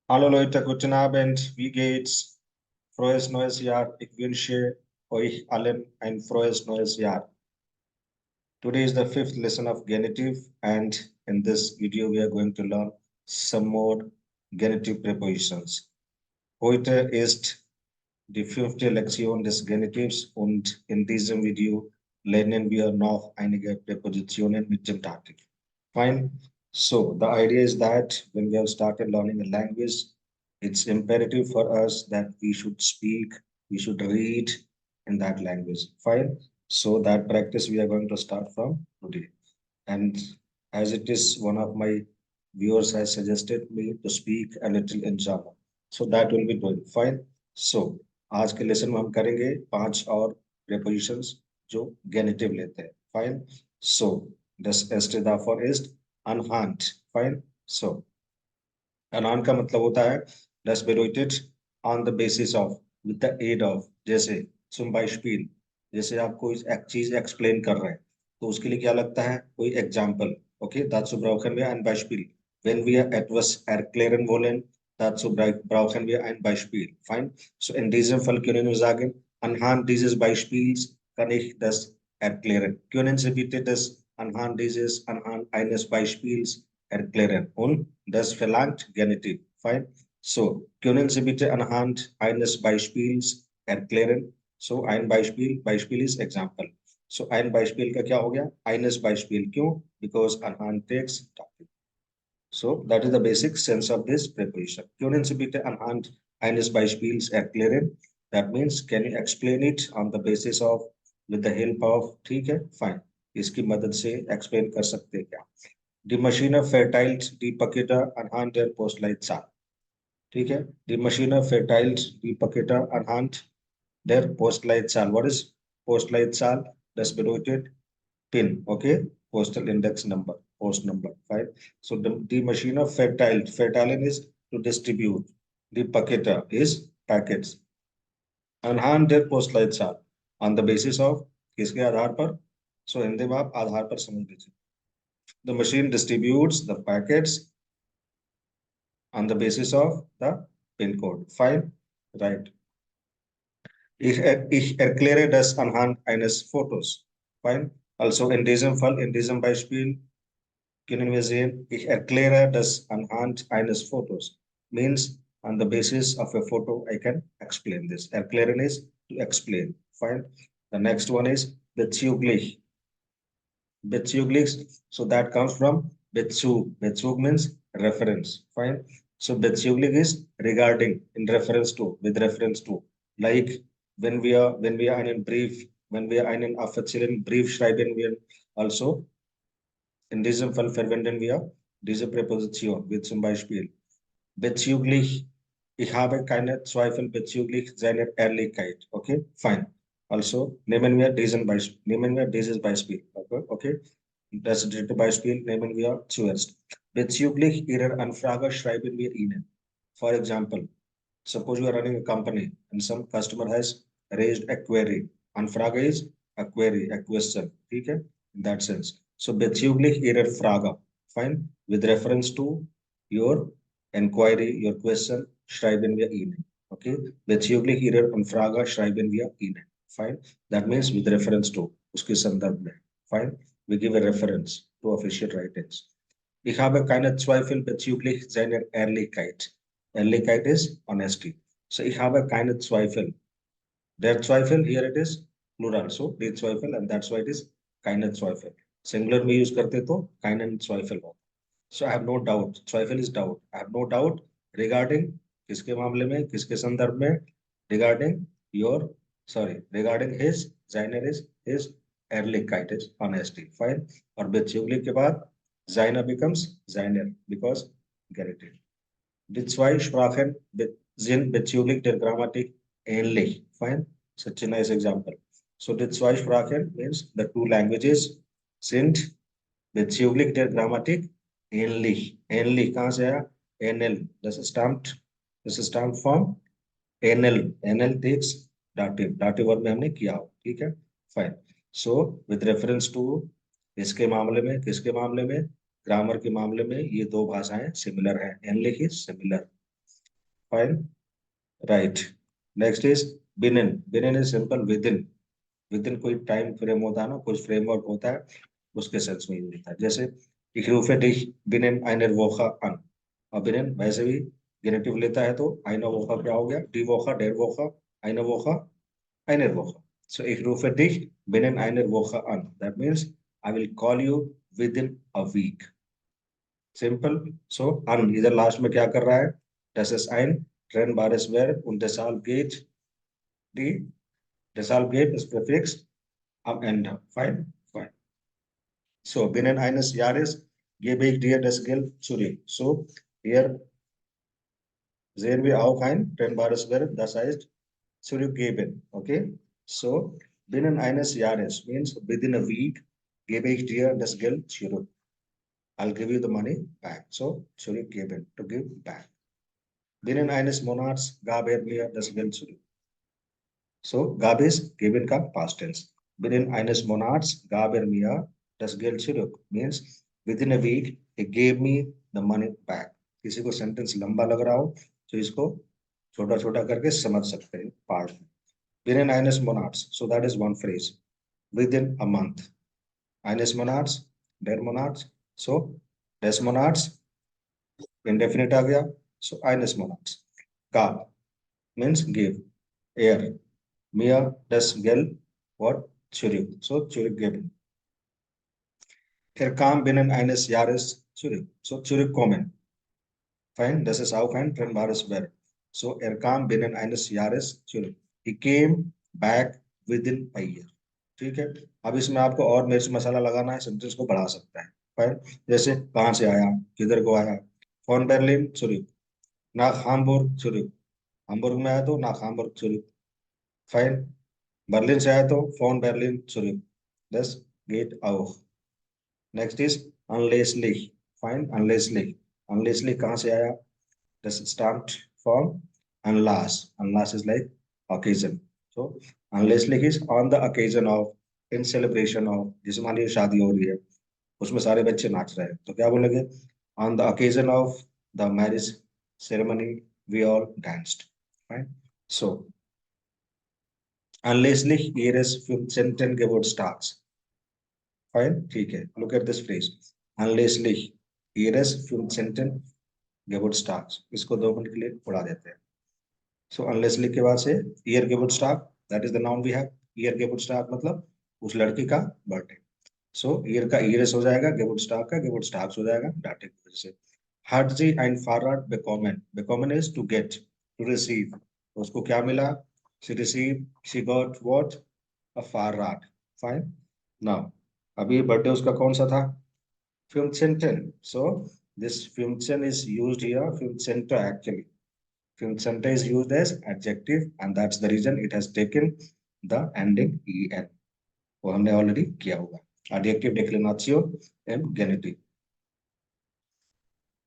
Hallo Leute, guten Abend. Wie geht's? Frohes neues Jahr. Ich wünsche euch allen ein frohes neues Jahr. Today is the fifth lesson of Genitive, and in this video we are going to learn some more Genitive Prepositions. Heute ist die fünfte Lektion des Genitivs und in diesem Video lernen wir noch einige Präpositionen mit dem Dativ. Fine. So the idea is that when we have started learning a language, it's imperative for us that we should speak, we should read in that language. Fine. So that practice we are going to start from today. And as it is, one of my viewers has suggested me to speak a little in German. So that will be doing fine. So आज के lesson में हम करेंगे 5 और prepositions जो genitive लेते हैं. Fine. So das erste davon ist anhand. Fine. So anhand का मतलब होता है das bedeutet on the basis of, with the aid of. जैसे zum Beispiel, जैसे आप कोई एक चीज एक्सप्लेन कर रहे हैं तो उसके लिए क्या लगता है, कोई example. Okay, dazu brauchen wir ein Beispiel. Wenn wir etwas erklären wollen, dazu brauchen wir ein Beispiel. Fine. So in diesem Fall können wir sagen, anhand dieses Beispiels kann ich das erklären. Können Sie bitte das anhand eines Beispiels erklären? Und das verlangt Genitiv. Fine. So, können Sie bitte anhand eines Beispiels erklären? So, ein Beispiel ist Example. So ein Beispiel का क्या हो गया, eines Beispiel. क्यों? Because anhand takes topic. So that is the basic sense of this preposition. Können Sie bitte anhand eines Beispiels erklären? That means can you explain it on the basis of, with the help of. ठीक है, fine. इसकी मदद से explain कर सकते हैं क्या? Die Maschine verteilt die Pakete anhand der Postleitzahl. ठीक है, die Maschine verteilt die Pakete anhand der Postleitzahl. What is Postleitzahl? Das bedeutet PIN, okay? Postal Index Number, Post Number, right? So the machine of verteilen is to distribute. The Pakete is packets. Anhand der Postleitzahl, on the basis of, किसके आधार पर? So Hindi में आप आधार पर समझ लीजिए. The machine distributes the packets on the basis of the PIN code. Fine, right? Ich erkläre das anhand eines Fotos. Fine. Also in diesem Fall, in diesem Beispiel, können wir sehen, ich erkläre das anhand eines Fotos. Means on the basis of a photo, I can explain this. Erklären is to explain. Fine. The next one is bezüglich. Bezüglich. So that comes from Bezug. Bezug means reference. Fine. So bezüglich is regarding, in reference to, with reference to. Like wenn wir einen Brief, wenn wir einen offiziellen Brief schreiben, wir also in diesem Fall verwenden wir diese Präposition, wie zum Beispiel bezüglich, ich habe keine Zweifel bezüglich seiner Ehrlichkeit. Okay, fine. Also nehmen wir dieses Beispiel. Okay. Das dritte Beispiel nehmen wir zuerst. Bezüglich Ihrer Anfrage schreiben wir Ihnen. For example, suppose you are running a company and some customer has raised a query. Anfrage is a query, a question. Okay, in that sense. So bezüglich Ihrer Frage, fine, with reference to your inquiry, your question, schreiben wir Ihnen. Okay, bezüglich Ihrer Anfrage schreiben wir Ihnen. Fine, that means with reference to, उसके संदर्भ में. Fine, we give a reference to official writings. Ich habe keine Zweifel bezüglich seiner Ehrlichkeit. Ehrlichkeit is honesty. So ich habe keine Zweifel. Der Zweifel, here it is plural. So die Zweifel, and that's why it is keine Zweifel. Singular में use करते तो keinen Zweifel हो. So I have no doubt. Zweifel is doubt. I have no doubt regarding किसके मामले में, किसके संदर्भ में? Regarding regarding his, seiner is his Ehrlichkeit is honesty. Fine. और bezüglich के बाद seiner becomes seiner because genitive. Die zwei Sprachen sind bezüglich der Grammatik ähnlich. Fine. Such a nice example. So die zwei Sprachen means the two languages sind bezüglich der Grammatik ähnlich. Ähnlich कहाँ से आया? NL. Das ist stamped from NL. NL takes dative. Dative verb में हमने किया हो. ठीक है? Fine. So with reference to इसके मामले में, किसके मामले में? ग्रामर के मामले में ये दो भाषाएं सिमिलर हैं. Ähnlich is similar. fine, right. Next is binnen. Binnen is simple within. Within कोई टाइम फ्रेम होता है ना, कुछ फ्रेमवर्क होता है, उसके सेंस में यूज होता है. जैसे ich rufe dich binnen einer Woche an. और binnen वैसे भी गेनेटिव लेता है, तो eine Woche क्या हो गया, die Woche, der Woche, eine Woche, einer Woche. So ich rufe dich binnen einer Woche an. That means I will call you within a week. Simple. So an इधर last में क्या कर रहा है, das ist ein trennbares Verb und deshalb geht die, deshalb geht das Präfix am Ende. Fine, fine. So binnen eines Jahres gebe ich dir das Geld zurück. So hier sehen wir auch ein trennbares Verb, das heißt zurückgeben. Okay? So binnen eines Jahres means within a week gebe ich dir das Geld zurück. I'll give you the money back. So zurückgeben, to give back. Binnen eines Monats gab mir das Geld zurück. So gab is given का past tense. Binnen eines Monats gab mir das Geld zurück means within a week he gave me the money back. किसी को sentence लंबा लग रहा हो तो इसको छोटा छोटा करके समझ सकते हैं पार्ट में. Binnen eines Monats, so that is one phrase. Within a month. Eines Monats, der Monats, so des Monats, indefinite आ गया, so eines Monats. Gab means give, air. Mir das Geld what zurück, so zurückgeben. Er kam binnen eines Jahres zurück, so zurückkommen. Fine, das ist auch ein trennbares Verb. So er kam binnen eines Jahres zurück. He came back within a year. ठीक है. अब इसमें आपको और मिर्च मसाला लगाना है, sentence को बढ़ा सकता है. फाइन. जैसे कहाँ से आया, किधर को आया. Von Berlin zurück, nach Hamburg zurück. Hamburg में आया तो nach Hamburg zurück. Fine. Berlin से आया तो von Berlin zurück. Das geht auch. Next is unlessly. Fine, unlessly. Unlessly कहाँ से आया. Das stamped from unless. Unless is like occasion. So unlessly is on the occasion of, in celebration of. जैसे मान लीजिए शादी हो रही है, उसमें सारे बच्चे नाच रहे हैं, तो क्या बोलेंगे, on the occasion of the marriage ceremony we all danced. Right? So unlessly ihres 15. Geburtstags. Fine, ठीक है. Look at this phrase. Unlessly ihres 15. Geburtstags. इसको 2 मिनट के लिए उड़ा देते हैं. So unlessly के बाद से year Geburtstag, that is the noun we have. Year Geburtstag मतलब उस लड़की का बर्थडे. So year का years हो जाएगा, Geburtstag का Geburtstags हो जाएगा Dativ की वजह से. Hat sie ein Fahrrad bekommen? Bekommen is to get, to receive. तो उसको क्या मिला? She received, she got what? A Fahrrad. Fine. Now अभी बर्थडे उसका कौन सा था? 15. So this 15 is used here, 15 actually. 15 is used as adjective and that's the reason it has taken the ending en. वो हमने ऑलरेडी किया होगा. Adjective Deklination im Genitiv.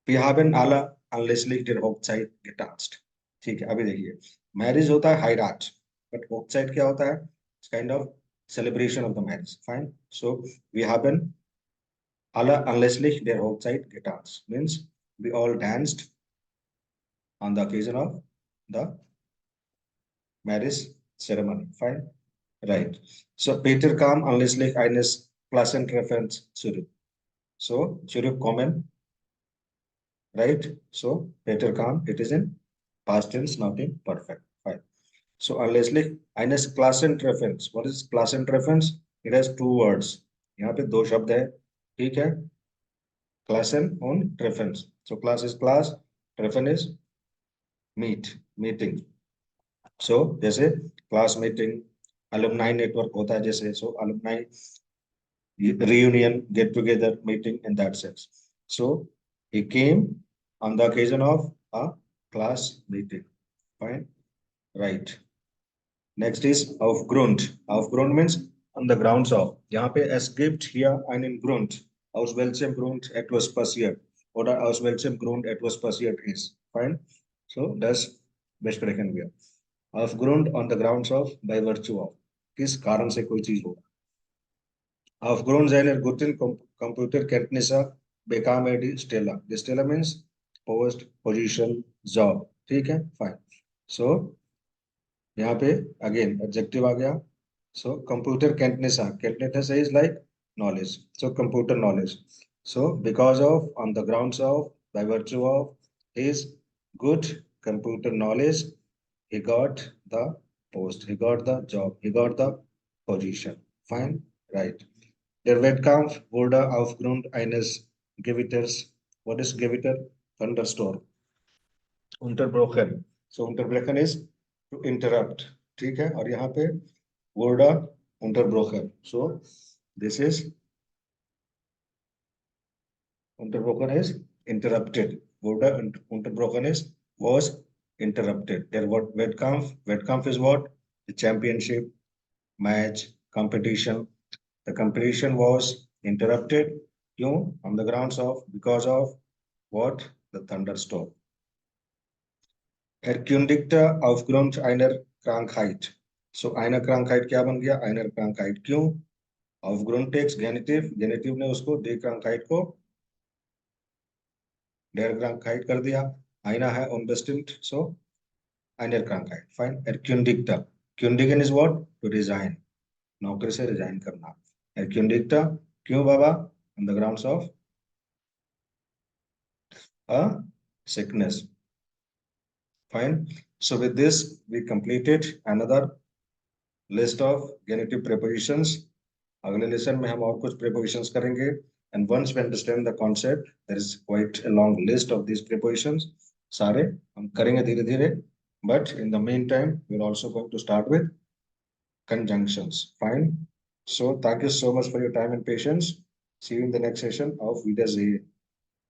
Wir haben alle anlässlich der Hochzeit getanzt. ठीक है. अभी देखिए, marriage होता है हाइराट, बट होchzeit क्या होता है? Kind of celebration of the marriage. Fine. So we haben alle anlässlich der Hochzeit getanzt means we all danced on the occasion of the marriage ceremony. Fine. Right. So Peter kam anlässlich eines Klassentreffens zurück. So zurückkommen. Right. So Peter kam, it is in past tense, not in perfect. Fine. So anlässlich eines Klassentreffens. What is Klassentreffens? It has 2 words. यहाँ पे 2 शब्द है. ठीक है. Klassen und Treffens. So class is class, treffen is meet, meeting. So जैसे class meeting, alumni network होता है जैसे, so alumni reunion, get together, meeting in that sense. So he came on the occasion of a class meeting. Fine. Right. Next is aufgrund. Aufgrund means on the grounds of. यहाँ पे es gibt hier einen Grund. Aus welchem Grund etwas passiert oder aus welchem Grund etwas passiert ist. Fine. So das besprechen wir. Aufgrund on the grounds of, by virtue of. किस कारण से कोई चीज होगा. Aufgrund seiner guten Computerkenntnisse bekam die Stelle. Die Stelle means post, position, job. ठीक है, fine. सो यहाँ पे अगेन एडजेक्टिव आ गया. सो कंप्यूटर कैंटनेसा is like knowledge. So computer knowledge. So because of, on the grounds of, by virtue of his good computer knowledge, he got the post, he got the job, he got the position. Fine, right. Der Wettkampf wurde aufgrund eines Gewitters. What is Gewitter? Thunderstorm. Unterbrochen. So unterbrechen is to interrupt. ठीक है, और यहाँ पे wurde unterbrochen. So this is unterbrochen is interrupted. Wurde unterbrochen is was interrupted. Der Wettkampf is what? The championship, match, competition. The competition was interrupted. क्यों? On the grounds of, because of what? The thunderstorm. Er kündigte aufgrund einer Krankheit. So einer Krankheit क्या बन गया? Einer Krankheit. क्यों? Aufgrund takes genitive. Genitive ने उसको die Krankheit को der Krankheit कर दिया. Einer है unbestimmt. So einer Krankheit. Fine. Er kündigte. Kündigen is what? To resign. नौकरी से resign करना. Er kündigte. क्यों बाबा? On the grounds of a sickness. Fine. So with this, we completed another list of genitive prepositions. अगले lesson में हम और कुछ prepositions करेंगे. And once we understand the concept, there is quite a long list of these prepositions. सारे हम करेंगे धीरे धीरे. But in the meantime, we're also going to start with conjunctions. Fine. So thank you so much for your time and patience. See you in the next session of Vidas A.